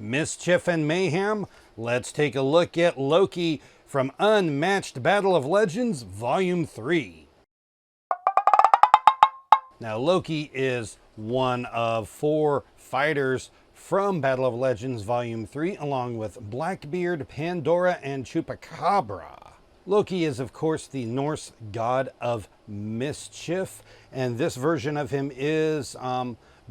Mischief and mayhem? Let's take a look at Loki from Unmatched Battle of Legends Volume 3. Now, Loki is one of 4 fighters from Battle of Legends Volume 3, along with Blackbeard, Pandora, and Chupacabra. Loki is, of course, the Norse god of mischief, and this version of him is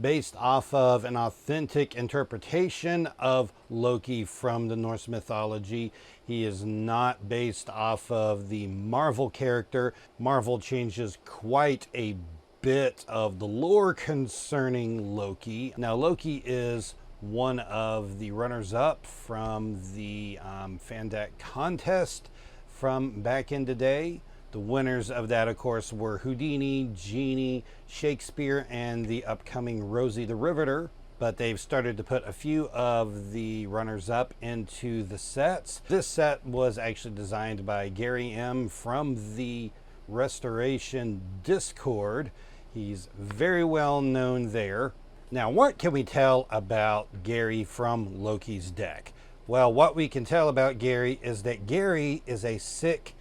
based off of an authentic interpretation of Loki from the Norse mythology. He is not based off of the Marvel character. Marvel changes quite a bit of the lore concerning Loki. Now, Loki is one of the runners-up from the Fandak contest from back in the day. The winners of that, of course, were Houdini, Genie, Shakespeare, and the upcoming Rosie the Riveter. But they've started to put a few of the runners-up into the sets. This set was actually designed by Gary M. from the Restoration Discord. He's very well known there. Now, what can we tell about Gary from Loki's deck? Well, what we can tell about Gary is that Gary is a sick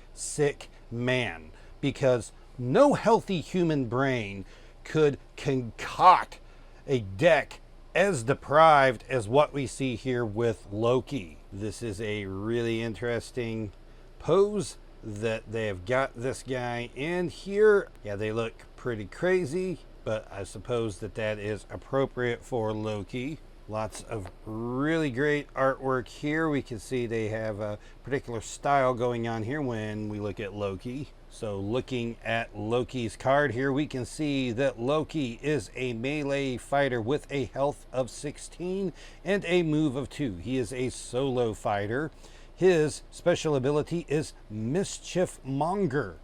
man, because no healthy human brain could concoct a deck as deprived as what we see here with Loki. This is a really interesting pose that they have got this guy in here. Yeah, they look pretty crazy, but I suppose that is appropriate for Loki. Lots of really great artwork here. We can see they have a particular style going on here when we look at Loki. So looking at Loki's card here, we can see that Loki is a melee fighter with a health of 16 and a move of 2. He is a solo fighter. His special ability is Mischief Monger.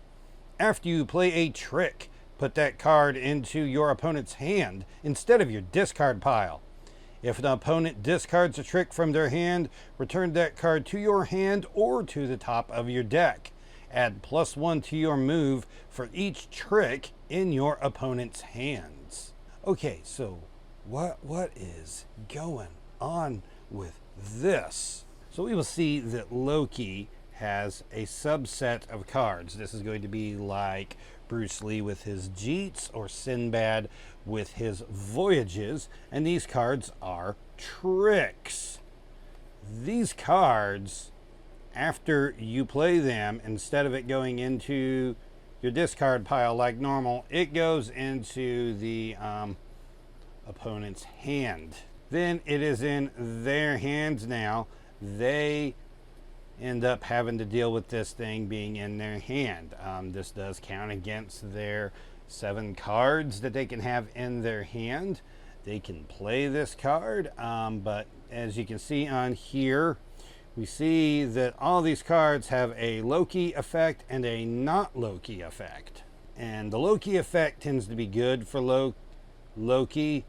After you play a trick, put that card into your opponent's hand instead of your discard pile. If an opponent discards a trick from their hand, return that card to your hand or to the top of your deck. Add +1 to your move for each trick in your opponent's hands. Okay, so what is going on with this? So we will see that Loki has a subset of cards. This is going to be like Bruce Lee with his Jeets or Sinbad with his Voyages, and these cards are tricks. These cards, after you play them, instead of it going into your discard pile like normal, it goes into the opponent's hand. Then it is in their hands now. They end up having to deal with this thing being in their hand. This does count against their 7 cards that they can have in their hand. They can play this card, but as you can see on here, we see that all these cards have a Loki effect and a not Loki effect. And the Loki effect tends to be good for Loki,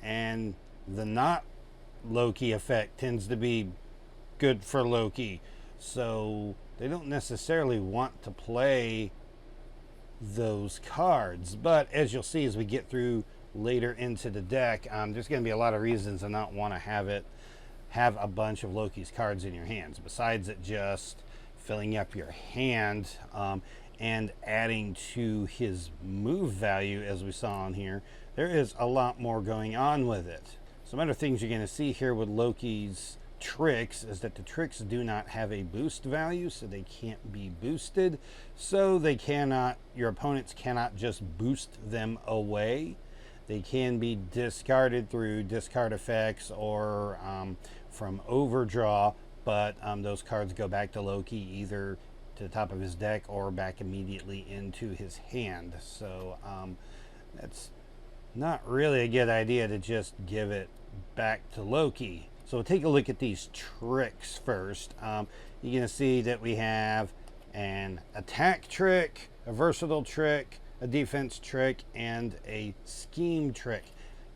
and the not Loki effect tends to be good for Loki. So they don't necessarily want to play those cards. But as you'll see as we get through later into the deck, there's going to be a lot of reasons to not want to have a bunch of Loki's cards in your hands, besides it just filling up your hand and adding to his move value. As we saw on here, there is a lot more going on with it. Some other things you're going to see here with Loki's tricks is that the tricks do not have a boost value, so they can't be boosted. So they cannot, your opponents cannot just boost them away. They can be discarded through discard effects or from overdraw, but those cards go back to Loki either to the top of his deck or back immediately into his hand. So that's not really a good idea to just give it back to Loki. So we'll take a look at these tricks first. You're going to see that we have an attack trick, a versatile trick, a defense trick, and a scheme trick,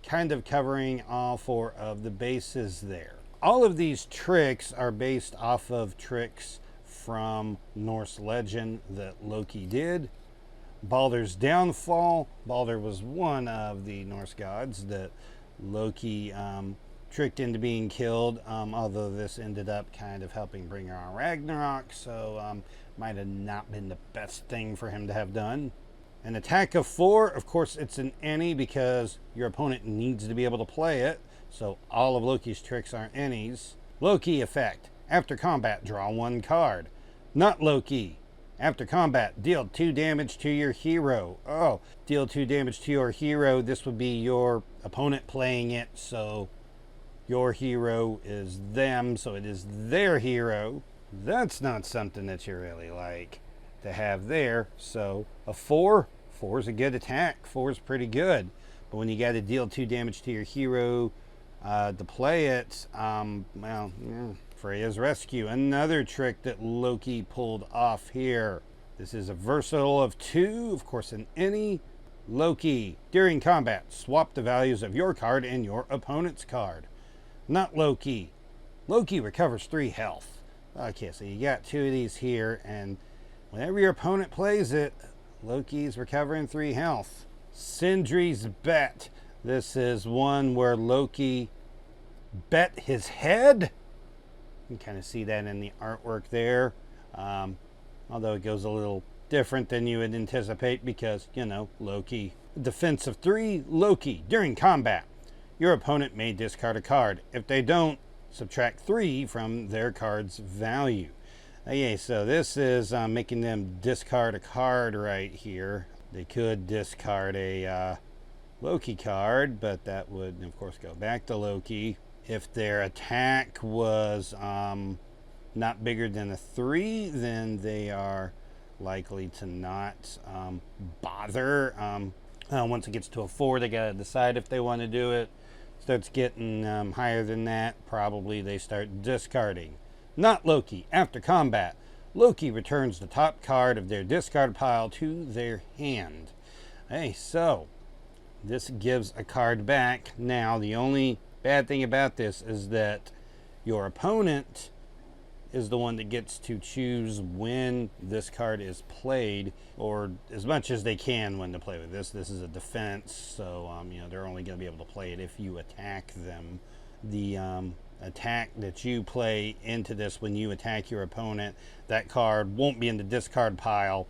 kind of covering all 4 of the bases there. All of these tricks are based off of tricks from Norse legend that Loki did. Baldur's downfall. Baldur was one of the Norse gods that Loki tricked into being killed, although this ended up kind of helping bring on Ragnarok, so might have not been the best thing for him to have done. An attack of 4, of course it's an any because your opponent needs to be able to play it, so all of Loki's tricks are any's. Loki effect. After combat, draw 1 card. Not Loki. After combat, deal 2 damage to your hero. Oh, deal 2 damage to your hero. This would be your opponent playing it, so your hero is them, so it is their hero. That's not something that you really like to have there. So a 4 is a good attack. 4 is pretty good. But when you got to deal 2 damage to your hero to play it, Freya's Rescue. Another trick that Loki pulled off here. This is a versatile of 2, of course an any. Loki. During combat, swap the values of your card and your opponent's card. Not Loki. Loki recovers 3 health. Okay, so you got 2 of these here, and whenever your opponent plays it, Loki's recovering 3 health. Sindri's Bet. This is one where Loki bet his head. You can kind of see that in the artwork there. Although it goes a little different than you would anticipate because, Loki. Defense of 3, Loki. During combat, your opponent may discard a card. If they don't, subtract 3 from their card's value. Okay, so this is making them discard a card right here. They could discard a Loki card, but that would, of course, go back to Loki. If their attack was not bigger than a 3, then they are likely to not bother. Once it gets to a 4, they got to decide if they want to do it. Starts getting higher than that, probably they start discarding. Not Loki. After combat, Loki returns the top card of their discard pile to their hand. Hey, so this gives a card back. Now, the only bad thing about this is that your opponent is the one that gets to choose when this card is played, or as much as they can when to play with this. This is a defense, so they're only going to be able to play it if you attack them. The attack that you play into this when you attack your opponent, that card won't be in the discard pile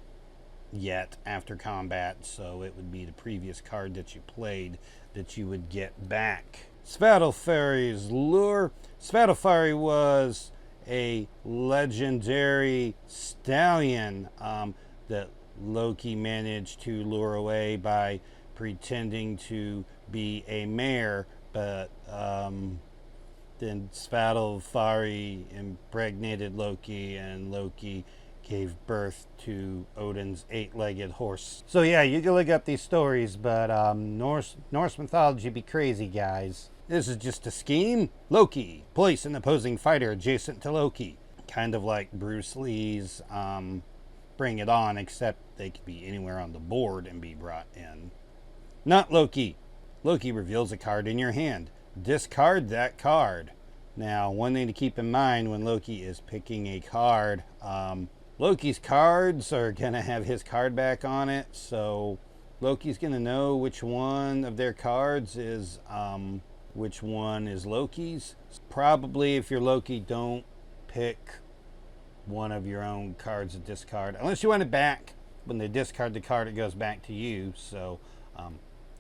yet after combat, so it would be the previous card that you played that you would get back. Svartalfari's Lure. Svartalfari was a legendary stallion that Loki managed to lure away by pretending to be a mare, but then Svartalfari impregnated Loki, and Loki gave birth to Odin's 8-legged horse. So yeah, you can look up these stories, but Norse mythology be crazy, guys. This is just a scheme. Loki. Place an opposing fighter adjacent to Loki. Kind of like Bruce Lee's Bring It On, except they could be anywhere on the board and be brought in. Not Loki. Loki reveals a card in your hand. Discard that card. Now, one thing to keep in mind when Loki is picking a card, Loki's cards are going to have his card back on it, so Loki's going to know which one of their cards is which one is Loki's. Probably, if you're Loki, don't pick one of your own cards to discard, unless you want it back. When they discard the card, it goes back to you, so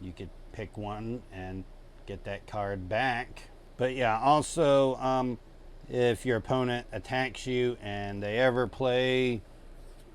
you could pick one and get that card back. But yeah, also if your opponent attacks you and they ever play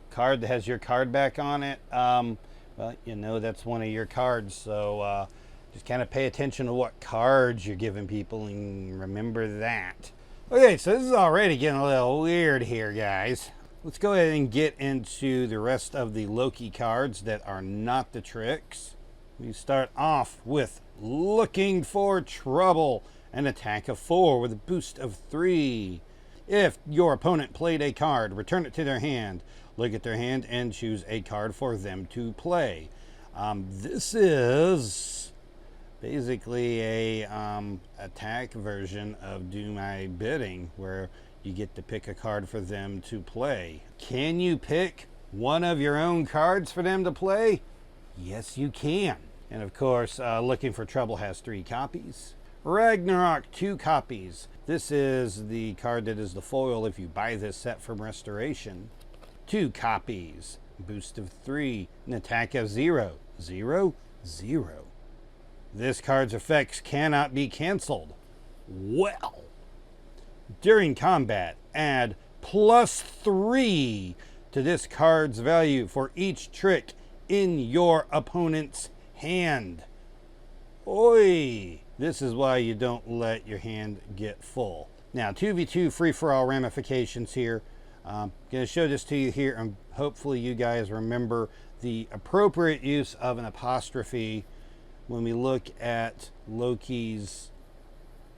a card that has your card back on it, well, that's one of your cards, so just kind of pay attention to what cards you're giving people and remember that. Okay, so this is already getting a little weird here, guys. Let's go ahead and get into the rest of the Loki cards that are not the tricks. We start off with Looking for Trouble, an attack of 4 with a boost of 3. If your opponent played a card, return it to their hand. Look at their hand and choose a card for them to play. This is basically a attack version of Do My Bidding, where you get to pick a card for them to play. Can you pick one of your own cards for them to play? Yes, you can. And of course, Looking for Trouble has 3 copies. Ragnarok, 2 copies. This is the card that is the foil if you buy this set from Restoration. 2 copies. Boost of 3. An attack of 0. 0, 0. This card's effects cannot be canceled. Well, during combat, add +3 to this card's value for each trick in your opponent's hand. Oi! This is why you don't let your hand get full. Now, 2v2 free-for-all ramifications here. I'm going to show this to you here, and hopefully you guys remember the appropriate use of an apostrophe when we look at Loki's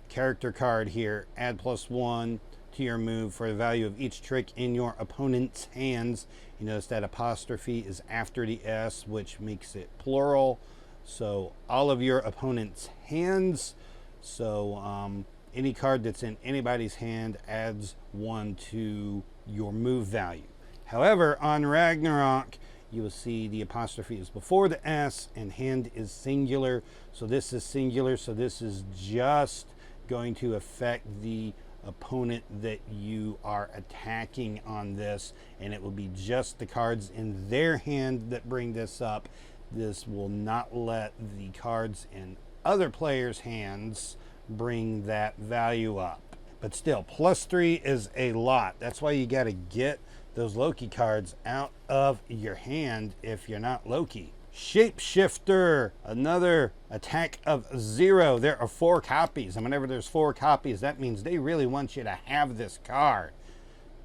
character card here. Add +1 to your move for the value of each trick in your opponent's hands. You notice that apostrophe is after the S, which makes it plural. So all of your opponent's hands. So any card that's in anybody's hand adds 1 to your move value. However, on Ragnarok, you will see the apostrophe is before the S and hand is singular. So this is singular. So this is just going to affect the opponent that you are attacking on this, and it will be just the cards in their hand that bring this up. This will not let the cards in other players' hands bring that value up. But still, +3 is a lot. That's why you got to get those Loki cards out of your hand if you're not Loki. Shapeshifter, another attack of 0. There are 4 copies, and whenever there's 4 copies, that means they really want you to have this card.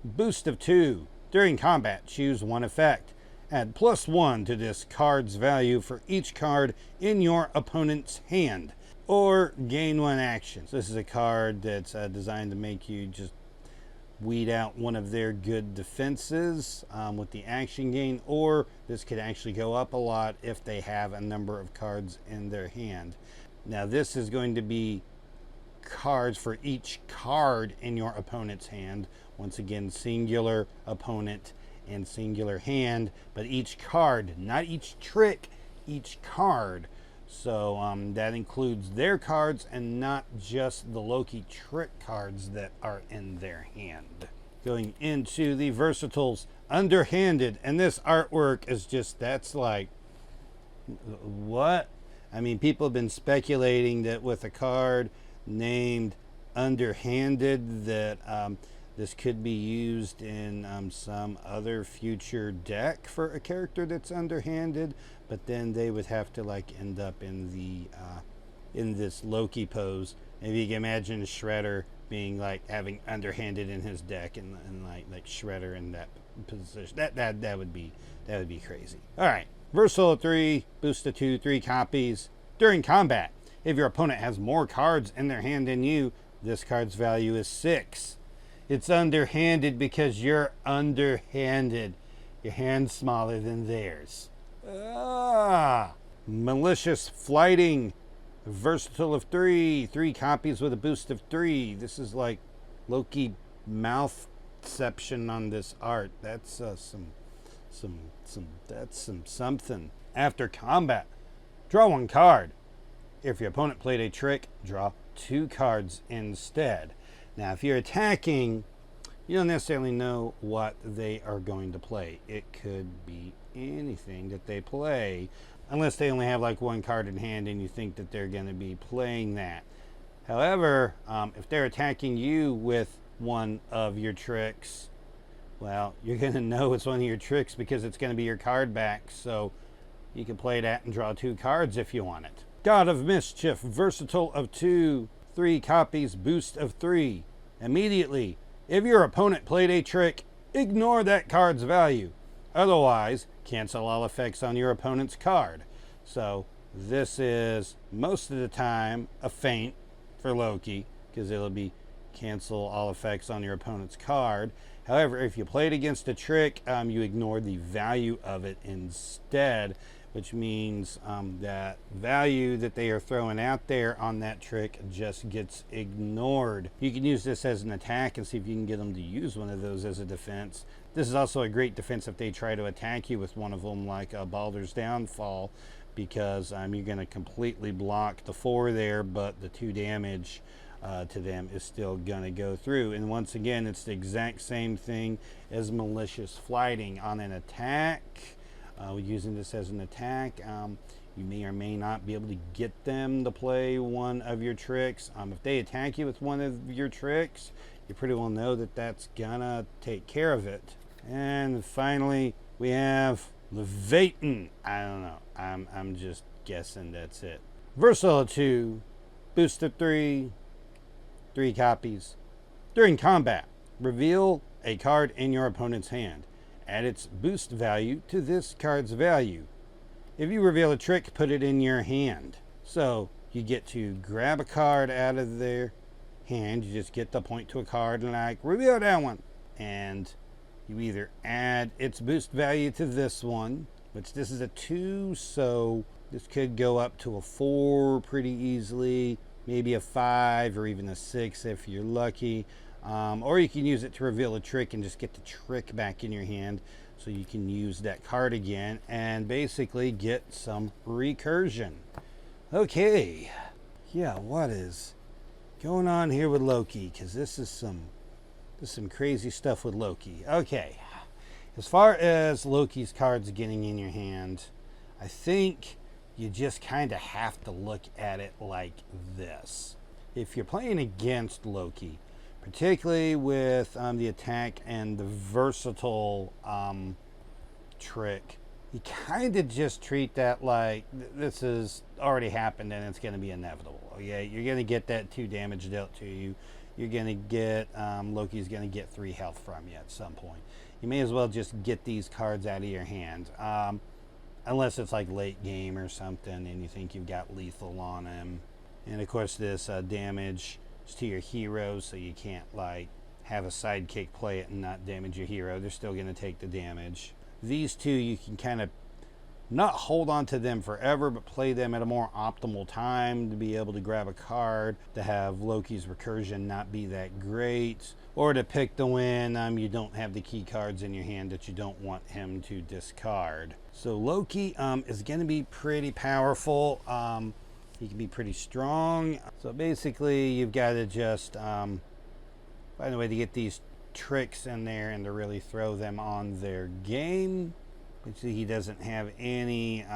Boost of 2. During combat, choose 1 effect. Add +1 to this card's value for each card in your opponent's hand, or gain 1 action. So this is a card that's designed to make you just weed out one of their good defenses with the action gain, or this could actually go up a lot if they have a number of cards in their hand. Now this is going to be cards for each card in your opponent's hand. Once again, singular opponent and singular hand, but each card, not each trick, each card. So that includes their cards and not just the Loki trick cards that are in their hand. Going into the versatiles, underhanded, and this artwork is just, that's like, what? I mean, people have been speculating that with a card named underhanded that this could be used in some other future deck for a character that's underhanded, but then they would have to like end up in the in this Loki pose. Maybe you can imagine Shredder being like having underhanded in his deck, and like Shredder in that position. That would be crazy. All right, versatile 3, boost to 2, 3 copies. During combat, if your opponent has more cards in their hand than you, this card's value is 6. It's underhanded because you're underhanded. Your hand's smaller than theirs. Malicious flighting. Versatile of 3. 3 copies with a boost of 3. This is like Loki mouthception on this art. That's something. After combat, draw 1 card. If your opponent played a trick, draw 2 cards instead. Now, if you're attacking, you don't necessarily know what they are going to play. It could be anything that they play, unless they only have like 1 card in hand and you think that they're going to be playing that. However, if they're attacking you with one of your tricks, well, you're going to know it's one of your tricks because it's going to be your card back. So you can play that and draw 2 cards if you want it. God of Mischief, versatile of 2, 3 copies, boost of 3. Immediately, if your opponent played a trick, ignore that card's value. Otherwise, cancel all effects on your opponent's card. So this is most of the time a feint for Loki, because it'll be cancel all effects on your opponent's card. However, if you played against a trick, you ignore the value of it instead, which means that value that they are throwing out there on that trick just gets ignored. You can use this as an attack and see if you can get them to use one of those as a defense. This is also a great defense if they try to attack you with one of them, like Baldur's Downfall, because you're going to completely block the 4 there, but the 2 damage to them is still going to go through. And once again, it's the exact same thing as malicious flighting. On an attack, using this as an attack, you may or may not be able to get them to play one of your tricks. If they attack you with one of your tricks, you pretty well know that that's gonna take care of it. And finally, we have Leviathan. I don't know. I'm just guessing that's it. Versatile 2, boosted 3, 3 copies. During combat, reveal a card in your opponent's hand. Add its boost value to this card's value. If you reveal a trick, put it in your hand. So you get to grab a card out of their hand. You just get to point to a card and like, reveal that one. And you either add its boost value to this one, which this is a 2, so this could go up to a 4 pretty easily. Maybe a 5 or even a 6 if you're lucky. Or you can use it to reveal a trick and just get the trick back in your hand, so you can use that card again and basically get some recursion. Okay, yeah, what is going on here with Loki? Because this is some crazy stuff with Loki. Okay, as far as Loki's cards getting in your hand, I think you just kind of have to look at it like this. If you're playing against Loki, particularly with the attack and the versatile trick, you kind of just treat that like this has already happened and it's going to be inevitable. Okay, you're going to get that 2 damage dealt to you. You're going to get Loki's going to get 3 health from you at some point. You may as well just get these cards out of your hand, unless it's like late game or something and you think you've got lethal on him. And of course, this damage to your heroes, so you can't like have a sidekick play it and not damage your hero. They're still going to take the damage. These 2, you can kind of not hold on to them forever, but play them at a more optimal time to be able to grab a card, to have Loki's recursion not be that great, or to pick the win. You don't have the key cards in your hand that you don't want him to discard. So Loki is going to be pretty powerful. He can be pretty strong. So basically, you've got to just find a way to get these tricks in there and to really throw them on their game. You see, he doesn't have any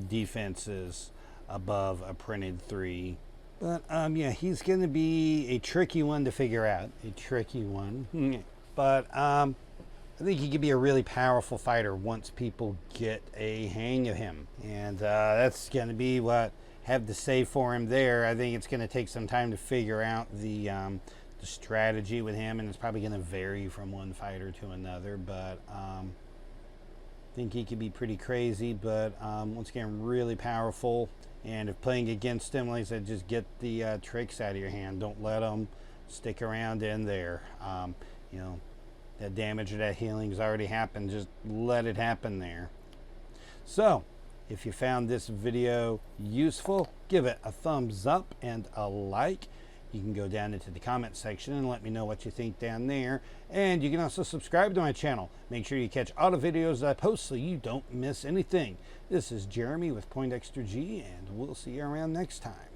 defenses above a printed 3. But yeah, he's going to be a tricky one to figure out. A tricky one. But I think he could be a really powerful fighter once people get a hang of him. And that's going to be what I have to say for him there. I think it's going to take some time to figure out the strategy with him, and it's probably going to vary from one fighter to another. But I think he could be pretty crazy, but once again, really powerful. And if playing against him, like I said, just get the tricks out of your hand. Don't let them stick around in there. You know, that damage or that healing has already happened. Just let it happen there. So, if you found this video useful, give it a thumbs up and a like. You can go down into the comment section and let me know what you think down there. And you can also subscribe to my channel. Make sure you catch all the videos I post so you don't miss anything. This is Jeremy with Poindexter G, and we'll see you around next time.